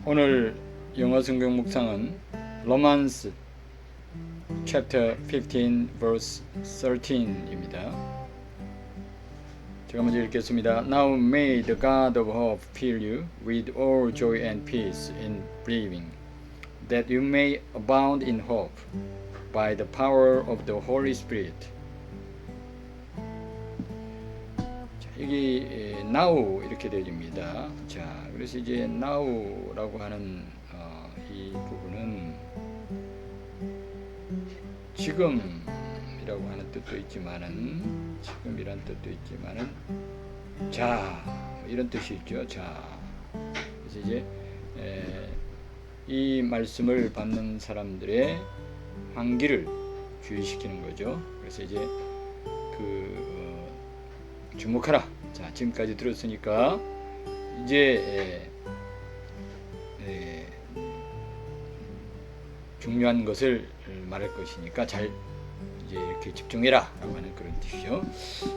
오늘 영어 성경 묵상은 로만스 chapter 15 verse 13입니다. 제가 먼저 읽겠습니다. Now may the God of hope fill you with all joy and peace in believing, that you may abound in hope by the power of the Holy Spirit. 여기 now 이렇게 되어집니다. 자, 그래서 이제 now라고 하는 이 부분은 지금이라고 하는 뜻도 있지만은 지금이란 뜻도 있지만은 자 이런 뜻이 있죠. 자, 그래서 이제 이 말씀을 받는 사람들의 환기를 주의시키는 거죠. 그래서 이제 주목하라. 자, 지금까지 들었으니까 이제 중요한 것을 말할 것이니까 잘 이제 이렇게 집중해라라고 하는 그런 뜻이죠.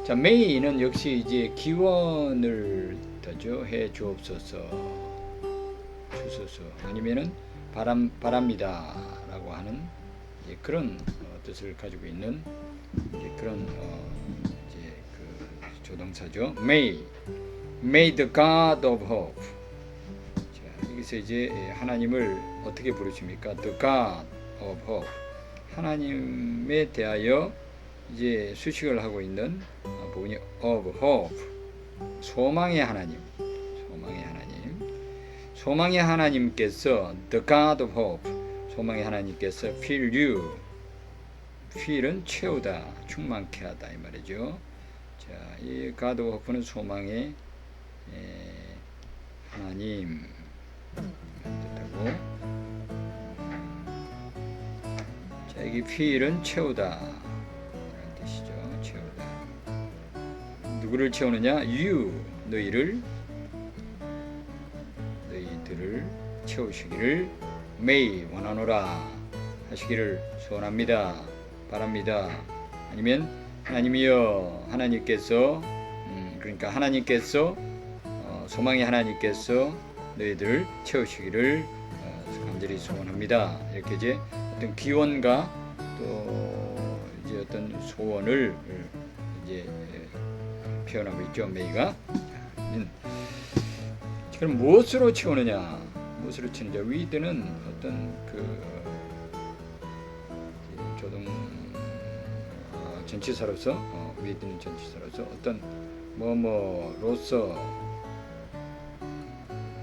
자, may는 역시 이제 기원을 뜻하죠. 해 주옵소서, 주소서, 아니면은 바랍니다라고 하는 이제 그런 뜻을 가지고 있는 이제 그런 조동사죠. May the God of hope. 자, 여기서 이제 하나님을 어떻게 부르십니까? The God of hope. 하나님에 대하여 이제 수식을 하고 있는 부분이 of hope. 소망의 하나님. 소망의 하나님. 소망의 하나님께서 the God of hope. 소망의 하나님께서 fill you. fill은 채우다, 충만케 하다 이 말이죠. 자, 이 God of hope는 소망의 하나님 뜻하고, 자, 여기 fill은 채우다 이런 뜻이죠. 채우다. 누구를 채우느냐? you, 너희들을 채우시기를 may 원하노라 하시기를 소원합니다, 바랍니다. 아니면 하나님이여, 하나님께서 그러니까 하나님께서 소망의 하나님께서 너희들을 채우시기를 간절히 소원합니다. 이렇게 이제 어떤 기원과 또 이제 어떤 소원을 이제 표현하고 있죠. 메이가. 그럼 무엇으로 채우느냐? 무엇으로 채우느냐? with는 어떤 전치사로서 with는 전치사로서 어떤 뭐뭐로서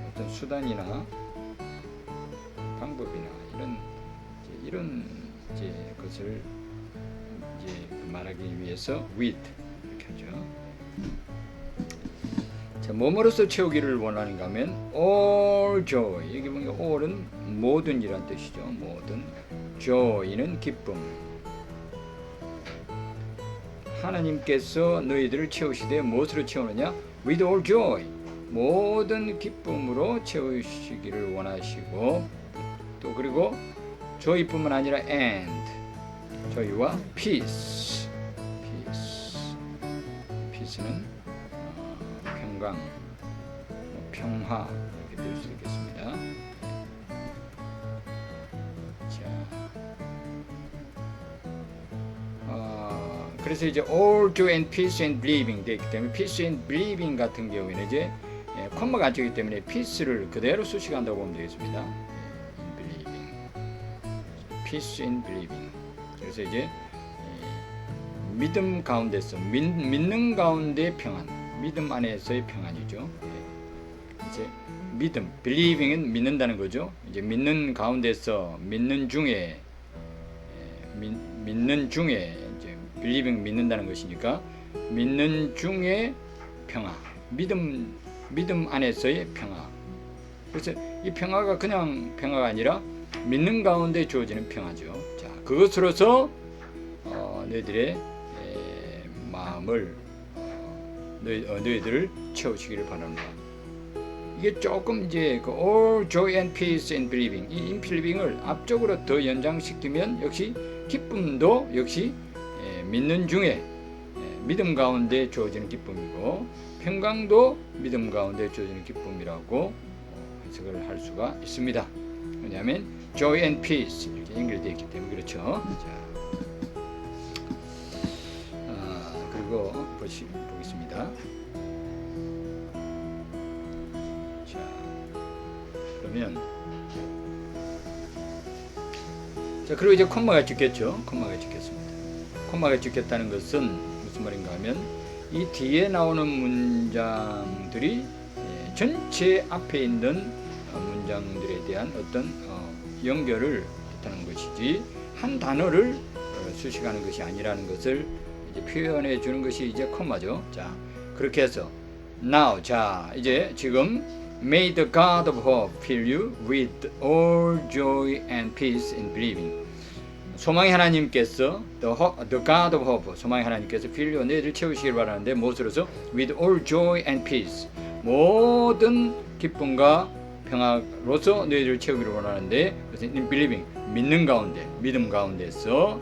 어떤 수단이나 방법이나 이런 것을 이제 말하기 위해서 with 이렇게 하죠. 자, 뭐뭐로서 채우기를 원하는가 하면 all joy. 여기 보니까 all은 모든이란 뜻이죠. 모든. joy는 기쁨. 하나님께서 너희들을 채우시되 무엇으로 채우느냐? with all joy. 모든 기쁨으로 채우시기를 원하시고, 또 그리고 joy뿐만 아니라 and joy와 peace. peace는 평강, 평화 이렇게 될 수 있겠습니다. 그래서 이제 all joy and peace and believing 되기 때문에 peace and believing 같은 경우에는 이제 콤마가 안 찍기 때문에 peace를 그대로 수식한다고 보면 되겠습니다. in believing, peace and believing. 그래서 이제 믿음 가운데서 믿는 가운데 평안, 믿음 안에서의 평안이죠. 이제 믿음, believing은 믿는다는 거죠. 이제 믿는 가운데서, 믿는 중에 이제 believing 믿는다는 것이니까 믿는 중에 평화, 믿음 안에서의 평화. 그래서 이 평화가 그냥 평화가 아니라 믿는 가운데 주어지는 평화죠. 자, 그것으로서 너희들의 마음을 너희들을 채우시기를 바랍니다. 이게 조금 이제 all joy and peace in believing, 이 in believing을 앞쪽으로 더 연장시키면 역시 기쁨도 역시 믿는 중에 믿음 가운데 주어지는 기쁨이고, 평강도 믿음 가운데 주어지는 기쁨이라고 해석을 할 수가 있습니다. 왜냐하면 joy and peace 이렇게 연결되어 있기 때문에 그렇죠. 자, 그리고 보겠습니다. 자, 그러면 자, 그리고 이제 콤마가 찍겠죠. 콤마가 찍겠습니다. 콤마가 찍겠다는 것은 무슨 말인가 하면 이 뒤에 나오는 문장들이 전체 앞에 있는 문장들에 대한 어떤 연결을 뜻하는 것이지 한 단어를 수식하는 것이 아니라는 것을 이제 표현해 주는 것이 이제 콤마죠. 자, 그렇게 해서 now, 자, 이제 지금 May the God of hope fill you with all joy and peace in believing. 소망의 하나님께서 the God of hope, 소망의 하나님께서 fill you, 너희들 채우시길 바라는데 무엇으로서? with all joy and peace, 모든 기쁨과 평화로서 너희들 채우기를 원하는데, 그래서 in believing, 믿는 가운데, 믿음 가운데서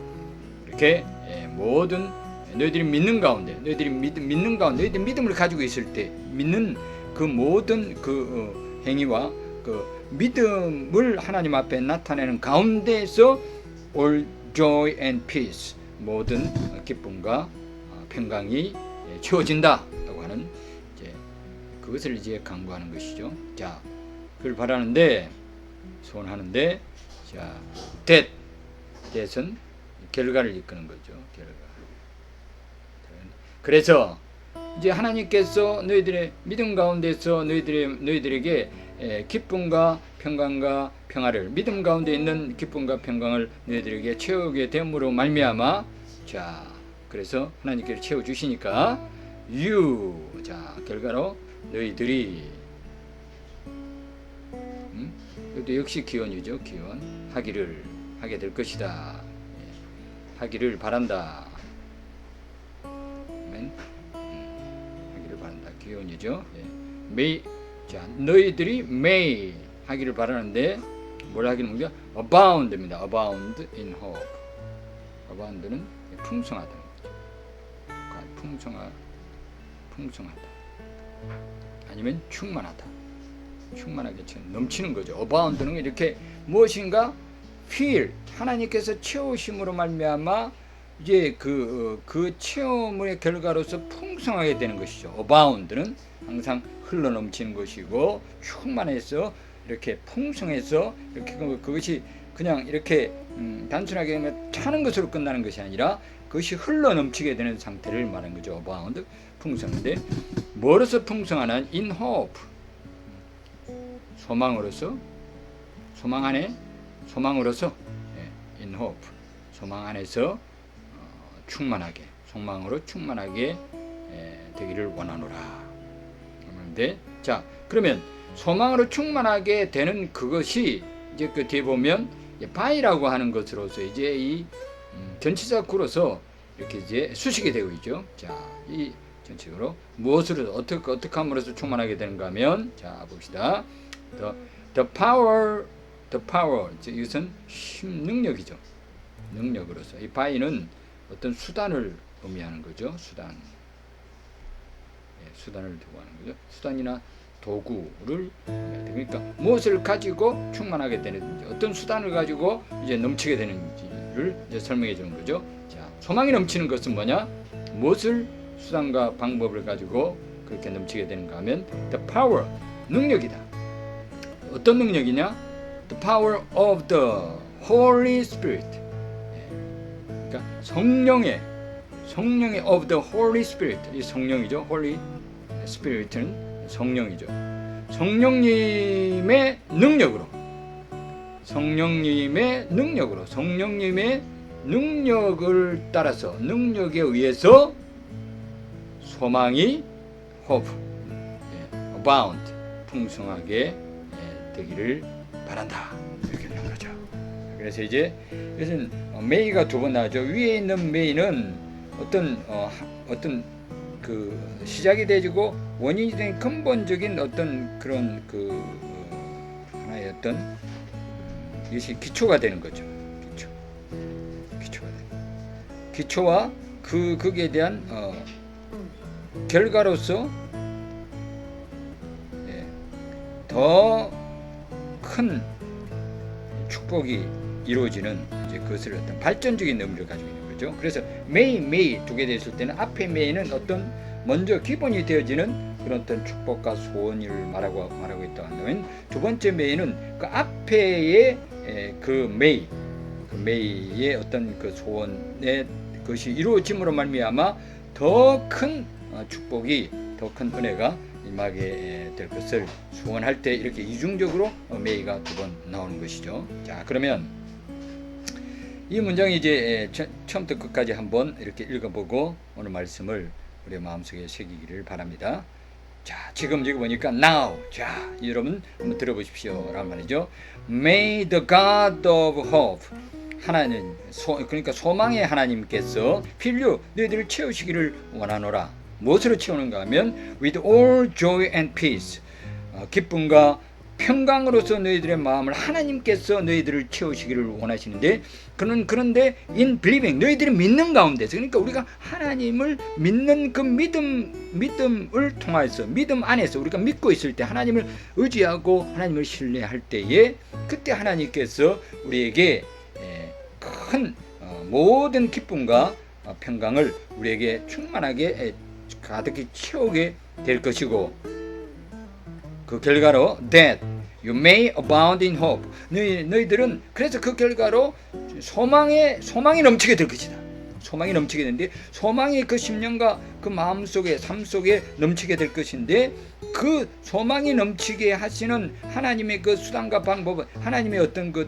이렇게 모든 너희들이 믿는 가운데, 너희들이 믿는 가운데, 너희들이 믿음을 가지고 있을 때 믿는 그 모든 그 행위와 그 믿음을 하나님 앞에 나타내는 가운데에서 all joy and peace, 모든 기쁨과 평강이 채워진다라고 하는 이제 그것을 이제 강구하는 것이죠. 자, 그걸 바라는데 소원하는데, 자, that은 결과를 이끄는 거죠. 결과. 그래서 이제 하나님께서 너희들의 믿음 가운데서 너희들에게 기쁨과 평강과 평화를, 믿음 가운데 있는 기쁨과 평강을 너희들에게 채우게 됨으로 말미암아, 자, 그래서 하나님께서 채워 주시니까 you, 자, 결과로 너희들이 이것도 역시 기원이죠. 기원. 하게 될 것이다. 하기를 바란다. 하기를 바란다. 기원이죠. may, 자, 너희들이 may 하기를 바라는데 뭘 하기를 먼저 abound입니다. abound in hope. abound는 풍성하다. 풍성하다. 아니면 충만하다. 충만하게 넘치는 거죠. abound는 이렇게 무엇인가 fill, 하나님께서 채우심으로 말미암아 이제 그 체험의 결과로서 풍성하게 되는 것이죠. abound는 항상 흘러 넘치는 것이고, 충만해서 이렇게 풍성해서 이렇게 그것이 그냥 이렇게 단순하게 차는 것으로 끝나는 것이 아니라 그것이 흘러 넘치게 되는 상태를 말하는 거죠. abound, 풍성한데 뭐로서 풍성하나? in hope, 소망으로서, 소망으로서, in hope, 소망 안에서 충만하게, 소망으로 충만하게 되기를 원하노라. 그런데 자, 그러면 소망으로 충만하게 되는 그것이 이제 그 뒤에 보면 by라고 하는 것으로서 이제 이 전치사 구로서 이렇게 이제 수식이 되고 있죠. 자, 이 전치적으로 무엇으로 어떻게 함으로써 충만하게 되는가 하면, 자, 봅시다. the power, 이것은 능력이죠. 능력으로서. 이 by는 어떤 수단을 의미하는 거죠. 수단을 두고 하는 거죠. 수단이나 도구를, 그러니까 무엇을 가지고 충만하게 되는지, 어떤 수단을 가지고 이제 넘치게 되는지를 이제 설명해 주는 거죠. 자, 소망이 넘치는 것은 뭐냐? 무엇을 수단과 방법을 가지고 그렇게 넘치게 되는가 하면 the power, 능력이다. 어떤 능력이냐? the power of the Holy Spirit. 그러니까 성령의 of the Holy Spirit. 이 성령이죠. Holy Spirit는 성령이죠. 성령님의 능력으로, 성령님의 능력을 따라서, 능력에 의해서 소망이 hope, abound, 풍성하게 되기를 바란다. 이렇게 되는 거죠. 그래서 이제 이것은 may가 두 번 나오죠. 위에 있는 may는 어떤 그 시작이 되고 원인이 된 근본적인 어떤 그런 하나의 어떤 이것이 기초가 되는 거죠. 기초가 되는. 기초와 거기에 대한 결과로서 더 큰 축복이 이루어지는 이제 그것을 어떤 발전적인 의미를 가지고 있는 거죠. 그래서 may 두게 됐을 때는 앞에 may는 어떤 먼저 기본이 되어지는 그런 어떤 축복과 소원을 말하고 있다고 한다면, 두 번째 may는 그 앞에의 그 may의 어떤 그 소원의 그것이 이루어짐으로 말미암아 더 큰 축복이, 더 큰 은혜가 임하게 될 것을 소원할 때 이렇게 이중적으로 may가 두 번 나오는 것이죠. 자, 그러면 이 문장이 이제 처음부터 끝까지 한번 이렇게 읽어보고 오늘 말씀을 우리 마음속에 새기기를 바랍니다. 자, 지금 여기 보니까 now, 자, 여러분 한번 들어보십시오 라는 말이죠. May the God of hope, 하나님, 그러니까 소망의 하나님께서 fill you, 너희들을 채우시기를 원하노라. 무엇으로 채우는가 하면 with all joy and peace, 기쁨과 평강으로서 너희들의 마음을 하나님께서 너희들을 채우시기를 원하시는데, 그런데 in believing, 너희들이 믿는 가운데서, 그러니까 우리가 하나님을 믿는 그 믿음을 통해서, 믿음 안에서 우리가 믿고 있을 때, 하나님을 의지하고 하나님을 신뢰할 때에, 그때 하나님께서 우리에게 큰 모든 기쁨과 평강을 우리에게 충만하게 가득히 채우게 될 것이고, 그 결과로 that you may abound in hope, 너희들은 그래서 그 결과로 소망이 넘치게 될 것이다. 소망이 넘치게 되는데, 소망이 그 심령과 그 마음 속에, 삶 속에 넘치게 될 것인데, 그 소망이 넘치게 하시는 하나님의 그 수단과 방법, 하나님의 어떤 그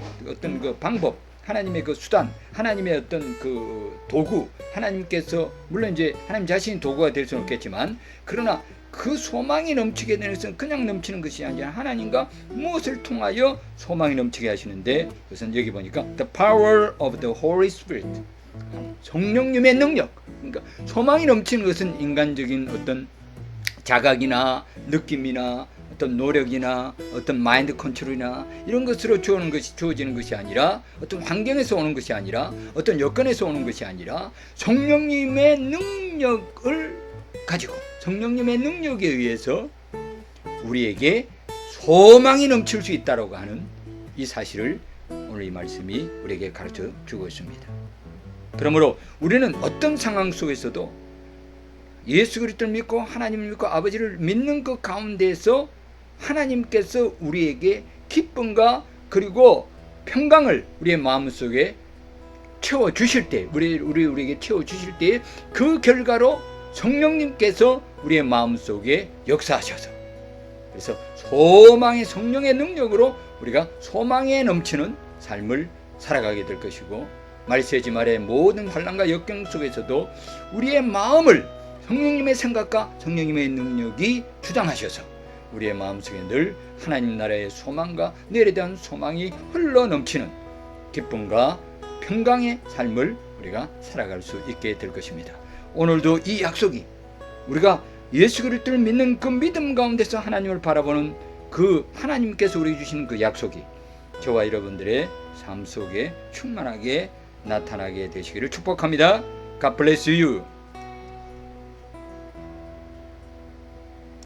방법, 하나님의 그 수단, 하나님의 어떤 그 도구, 하나님께서, 물론 이제 하나님 자신이 도구가 될 수는 없겠지만, 그러나 그 소망이 넘치게 되는 것은 그냥 넘치는 것이 아니라 하나님과 무엇을 통하여 소망이 넘치게 하시는데, 그것은 여기 보니까 the power of the Holy Spirit, 성령님의 능력. 그러니까 소망이 넘치는 것은 인간적인 어떤 자각이나 느낌이나 어떤 노력이나 어떤 마인드 컨트롤이나 이런 것으로 주어지는 것이 아니라, 어떤 환경에서 오는 것이 아니라, 어떤 여건에서 오는 것이 아니라, 성령님의 능력을 가지고, 성령님의 능력에 의해서 우리에게 소망이 넘칠 수 있다고 하는 이 사실을 오늘 이 말씀이 우리에게 가르쳐 주고 있습니다. 그러므로 우리는 어떤 상황 속에서도 예수 그리스도를 믿고 하나님을 믿고 아버지를 믿는 그 가운데에서 하나님께서 우리에게 기쁨과 그리고 평강을 우리의 마음속에 채워주실 때, 우리에게 채워주실 때, 그 결과로 성령님께서 우리의 마음속에 역사하셔서, 그래서 소망의 성령의 능력으로 우리가 소망에 넘치는 삶을 살아가게 될 것이고, 말세지 말의 모든 환난과 역경 속에서도 우리의 마음을 성령님의 생각과 성령님의 능력이 주장하셔서 우리의 마음속에 늘 하나님 나라의 소망과 내일에 대한 소망이 흘러 넘치는 기쁨과 평강의 삶을 우리가 살아갈 수 있게 될 것입니다. 오늘도 이 약속이, 우리가 예수 그리스도를 믿는 그 믿음 가운데서 하나님을 바라보는 그 하나님께서 우리에게 주시는 그 약속이 저와 여러분들의 삶 속에 충만하게 나타나게 되시기를 축복합니다. God bless you.